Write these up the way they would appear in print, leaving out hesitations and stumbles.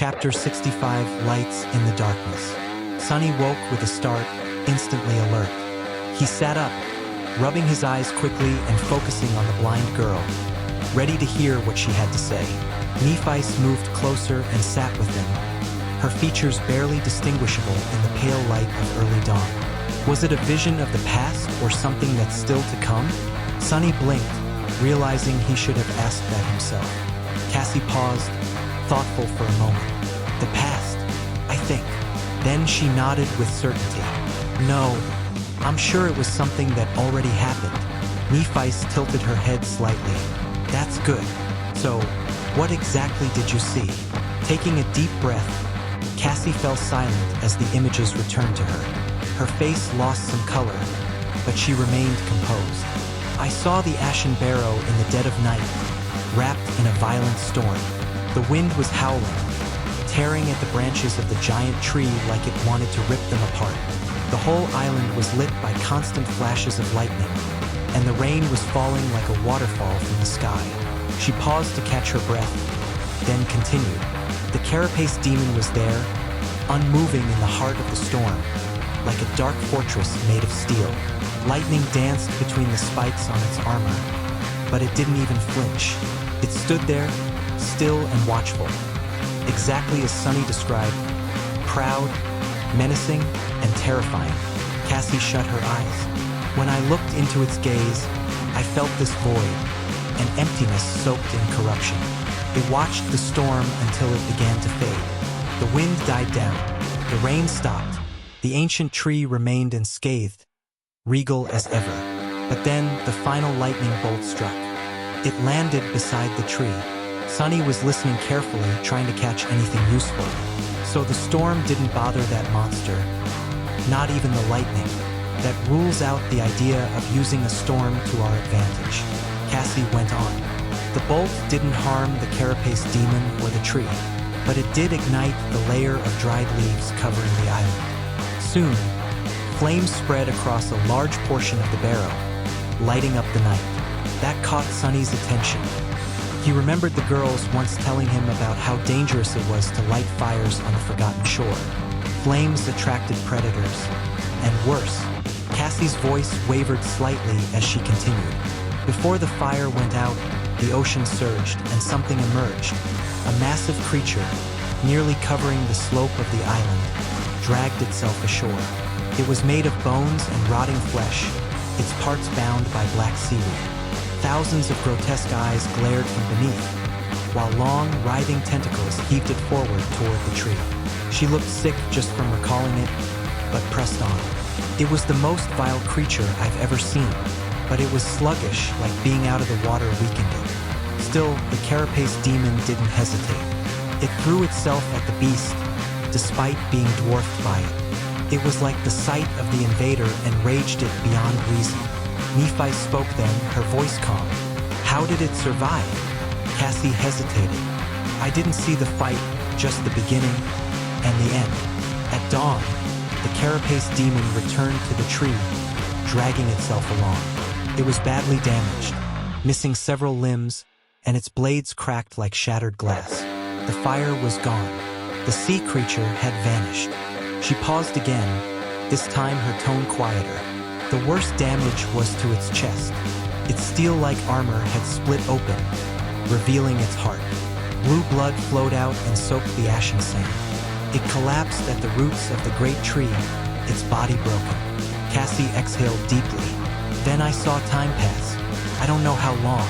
Chapter 65, Lights in the Darkness. Sunny woke with a start, instantly alert. He sat up, rubbing his eyes quickly and focusing on the blind girl, ready to hear what she had to say. Nephice moved closer and sat with them, her features barely distinguishable in the pale light of early dawn. Was it a vision of the past or something that's still to come? Sunny blinked, realizing he should have asked that himself. Cassie paused, thoughtful for a moment. The past, I think. Then she nodded with certainty. No, I'm sure it was something that already happened. Nephice tilted her head slightly. That's good. So, what exactly did you see? Taking a deep breath, Cassie fell silent as the images returned to her. Her face lost some color, but she remained composed. I saw the Ashen Barrow in the dead of night, wrapped in a violent storm. The wind was howling, tearing at the branches of the giant tree like it wanted to rip them apart. The whole island was lit by constant flashes of lightning, and the rain was falling like a waterfall from the sky. She paused to catch her breath, then continued. The Carapace demon was there, unmoving in the heart of the storm, like a dark fortress made of steel. Lightning danced between the spikes on its armor, but it didn't even flinch. It stood there, still and watchful, exactly as Sunny described, proud, menacing, and terrifying. Cassie shut her eyes. When I looked into its gaze, I felt this void, an emptiness soaked in corruption. It watched the storm until it began to fade. The wind died down. The rain stopped. The ancient tree remained unscathed, regal as ever. But then the final lightning bolt struck. It landed beside the tree. Sunny was listening carefully, trying to catch anything useful. So the storm didn't bother that monster, not even the lightning. That rules out the idea of using a storm to our advantage. Cassie went on. The bolt didn't harm the Carapace demon or the tree, but it did ignite the layer of dried leaves covering the island. Soon, flames spread across a large portion of the barrow, lighting up the night. That caught Sunny's attention. He remembered the girls once telling him about how dangerous it was to light fires on the Forgotten Shore. Flames attracted predators, and worse. Cassie's voice wavered slightly as she continued. Before the fire went out, the ocean surged and something emerged. A massive creature, nearly covering the slope of the island, dragged itself ashore. It was made of bones and rotting flesh, its parts bound by black seaweed. Thousands of grotesque eyes glared from beneath, while long, writhing tentacles heaved it forward toward the tree. She looked sick just from recalling it, but pressed on. It was the most vile creature I've ever seen, but it was sluggish, like being out of the water weakened it. Still, the Carapace demon didn't hesitate. It threw itself at the beast, despite being dwarfed by it. It was like the sight of the invader enraged it beyond reason. Nephice spoke then, her voice calm. How did it survive? Cassie hesitated. I didn't see the fight, just the beginning and the end. At dawn, the Carapace demon returned to the tree, dragging itself along. It was badly damaged, missing several limbs, and its blades cracked like shattered glass. The fire was gone. The sea creature had vanished. She paused again, this time her tone quieter. The worst damage was to its chest. Its steel-like armor had split open, revealing its heart. Blue blood flowed out and soaked the ashen sand. It collapsed at the roots of the great tree, its body broken. Cassie exhaled deeply. Then I saw time pass. I don't know how long.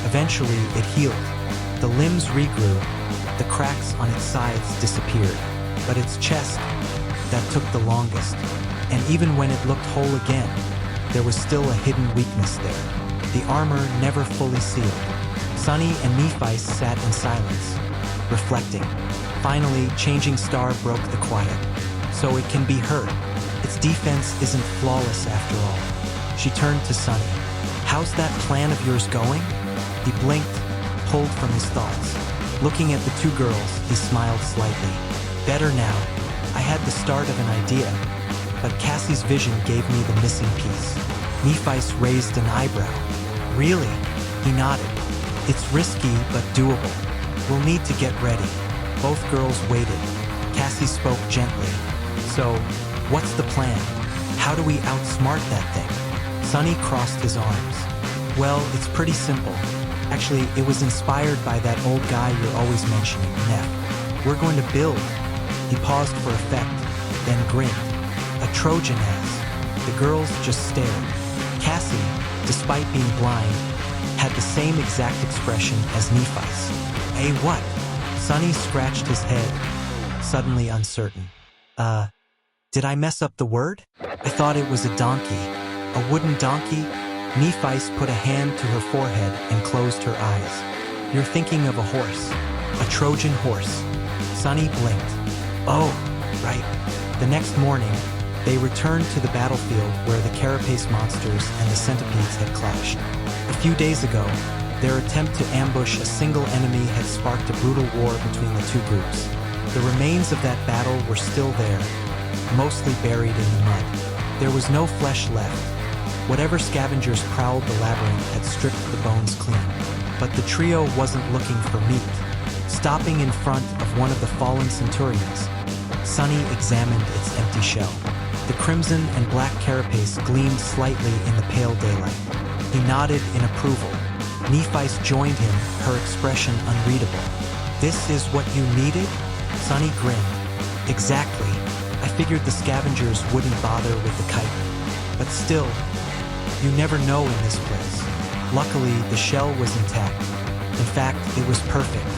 Eventually, it healed. The limbs regrew. The cracks on its sides disappeared. But its chest, that took the longest. And even when it looked whole again, there was still a hidden weakness there. The armor never fully sealed. Sunny and Nephice sat in silence, reflecting. Finally, Changing Star broke the quiet. So it can be heard. Its defense isn't flawless after all. She turned to Sunny. How's that plan of yours going? He blinked, pulled from his thoughts. Looking at the two girls, he smiled slightly. Better now. I had the start of an idea, but Cassie's vision gave me the missing piece. Nephice raised an eyebrow. Really? He nodded. It's risky, but doable. We'll need to get ready. Both girls waited. Cassie spoke gently. So, what's the plan? How do we outsmart that thing? Sunny crossed his arms. Well, it's pretty simple. Actually, it was inspired by that old guy you're always mentioning, Neff. We're going to build. He paused for effect, then grinned. A Trojan ass. The girls just stared. Cassie, despite being blind, had the same exact expression as Nephi's. "Eh, what?" Sunny scratched his head, suddenly uncertain. Did I mess up the word? I thought it was a donkey. A wooden donkey? Nephis put a hand to her forehead and closed her eyes. You're thinking of a horse. A Trojan horse. Sunny blinked. Oh, right. The next morning, they returned to the battlefield where the carapace monsters and the centipedes had clashed. A few days ago, their attempt to ambush a single enemy had sparked a brutal war between the two groups. The remains of that battle were still there, mostly buried in the mud. There was no flesh left. Whatever scavengers prowled the labyrinth had stripped the bones clean. But the trio wasn't looking for meat. Stopping in front of one of the fallen centurions, Sunny examined its empty shell. The crimson and black carapace gleamed slightly in the pale daylight. He nodded in approval. Nephis joined him, her expression unreadable. "This is what you needed?" Sunny grinned. "Exactly. I figured the scavengers wouldn't bother with the kite. But still, you never know in this place." Luckily, the shell was intact. In fact, it was perfect.